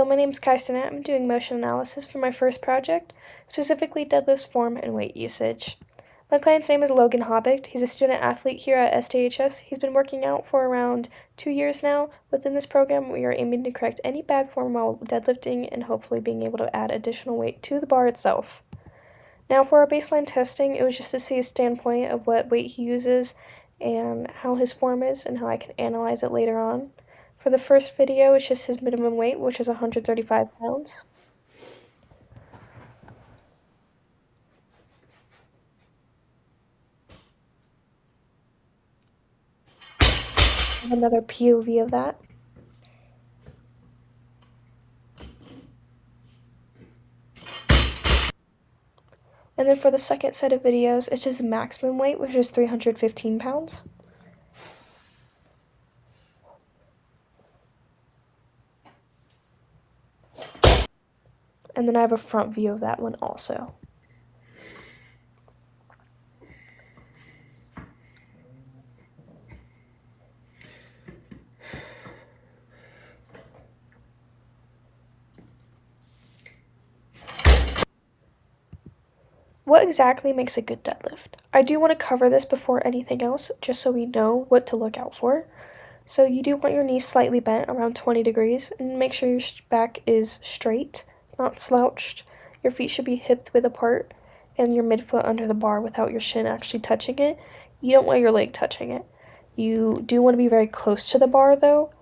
my name is Kai Stinnett. I'm doing motion analysis for my first project, specifically deadlift form and weight usage. My client's name is Logan Hobbicht. He's a student athlete here at STHS. He's been working out for around 2 years now. Within this program, we are aiming to correct any bad form while deadlifting and hopefully being able to add additional weight to the bar itself. Now for our baseline testing, it was just to see a standpoint of what weight he uses and how his form is and how I can analyze it later on. For the first video, it's just his minimum weight, which is 135 pounds. Another POV of that. And then for the second set of videos, it's just maximum weight, which is 315 pounds. And then I have a front view of that one also. What exactly makes a good deadlift? I do want to cover this before anything else, just so we know what to look out for. So you do want your knees slightly bent around 20 degrees, and make sure your back is straight, not slouched. Your feet should be hip width apart, and your midfoot under the bar without your shin actually touching it. You don't want your leg touching it. You do want to be very close to the bar though.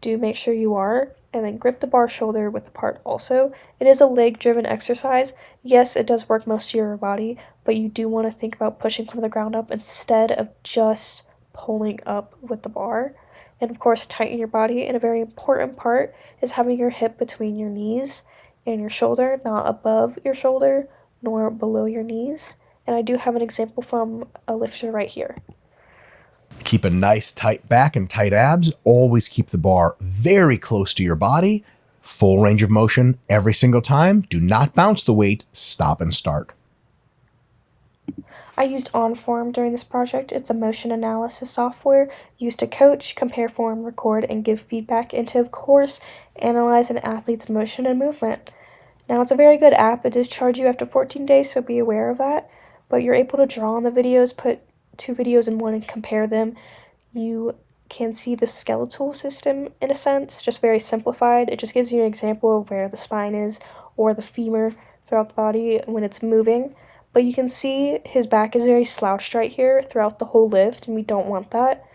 Do make sure you are, and then grip the bar shoulder width apart also. It is a leg-driven exercise. Yes, it does work most of your body, but you do want to think about pushing from the ground up instead of just pulling up with the bar. And of course, tighten your body, and a very important part is having your hip between your knees and your shoulder, not above your shoulder nor below your knees. And I do have an example from a lifter right here. Keep a nice tight back and tight abs. Always keep the bar very close to your body. Full range of motion every single time. Do not bounce the weight. Stop and start. I used OnForm during this project. It's a motion analysis software used to coach, compare form, record, and give feedback, and to, of course, analyze an athlete's motion and movement. Now, it's a very good app. It does charge you after 14 days, so be aware of that. But you're able to draw on the videos, put 2 videos in one and compare them. You can see the skeletal system in a sense, just very simplified. It just gives you an example of where the spine is or the femur throughout the body when it's moving. But you can see his back is very slouched right here throughout the whole lift, and we don't want that.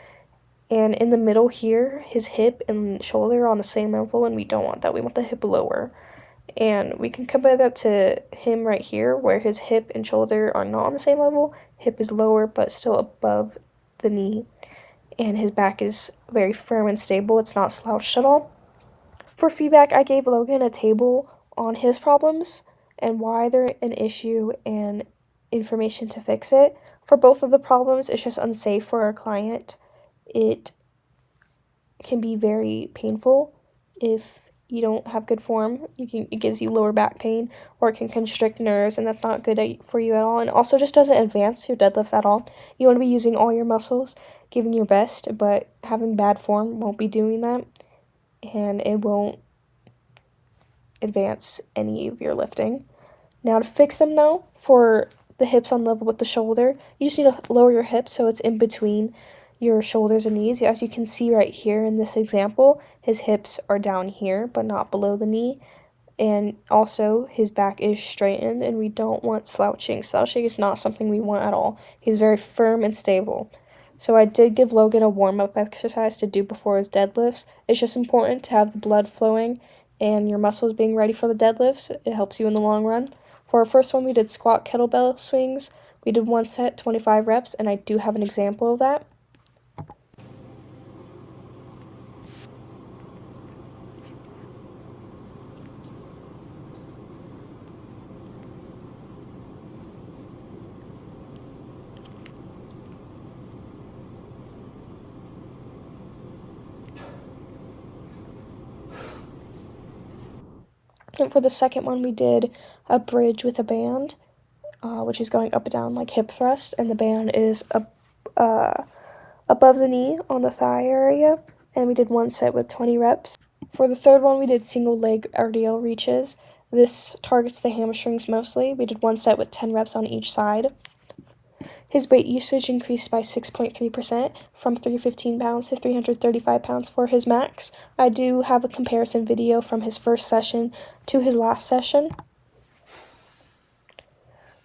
And in the middle here, his hip and shoulder are on the same level, and we don't want that. We want the hip lower. And we can compare that to him right here, where his hip and shoulder are not on the same level. Hip is lower, but still above the knee. And his back is very firm and stable. It's not slouched at all. For feedback, I gave Logan a table on his problems and why they're an issue and information to fix it. For both of the problems, it's just unsafe for our client. It can be very painful if you don't have good form. It gives you lower back pain, or it can constrict nerves, and that's not good for you at all. And also just doesn't advance your deadlifts at all. You want to be using all your muscles, giving your best, but having bad form won't be doing that, and it won't advance any of your lifting. Now to fix them though, for the hips on level with the shoulder, you just need to lower your hips so it's in between your shoulders and knees. As you can see right here in this example, his hips are down here but not below the knee, and also his back is straightened, and we don't want slouching. Slouching is not something we want at all. He's very firm and stable. So I did give Logan a warm-up exercise to do before his deadlifts. It's just important to have the blood flowing and your muscles being ready for the deadlifts. It helps you in the long run. For our first one, we did squat kettlebell swings. We did 1 set, 25 reps, and I do have an example of that. And for the second one, we did a bridge with a band, which is going up and down like hip thrust, and the band is above the knee on the thigh area, and we did 1 set with 20 reps. For the third one, we did single leg RDL reaches. This targets the hamstrings mostly. We did one set with 10 reps on each side. His weight usage increased by 6.3% from 315 pounds to 335 pounds for his max. I do have a comparison video from his first session to his last session.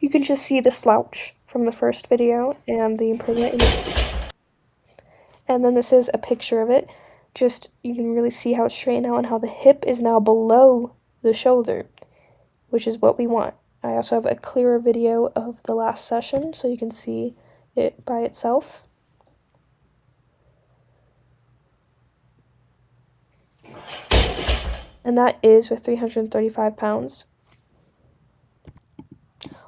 You can just see the slouch from the first video and the improvement. And then this is a picture of it. Just, you can really see how it's straight now and how the hip is now below the shoulder, which is what we want. I also have a clearer video of the last session so you can see it by itself. And that is with 335 pounds.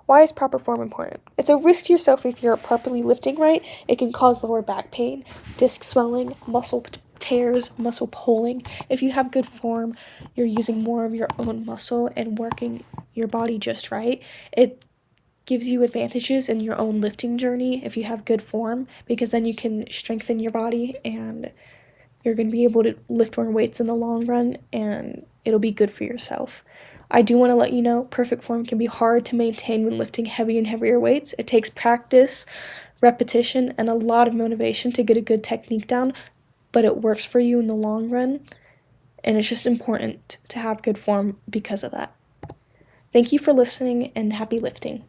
Why is proper form important? It's a risk to yourself if you're not properly lifting right. It can cause lower back pain, disc swelling, muscle tears, muscle pulling. If you have good form, you're using more of your own muscle and working your body just right. It gives you advantages in your own lifting journey if you have good form, because then you can strengthen your body and you're going to be able to lift more weights in the long run, and it'll be good for yourself. I do want to let you know perfect form can be hard to maintain when lifting heavy and heavier weights. It takes practice, repetition, and a lot of motivation to get a good technique down, but it works for you in the long run, and it's just important to have good form because of that. Thank you for listening, and happy lifting.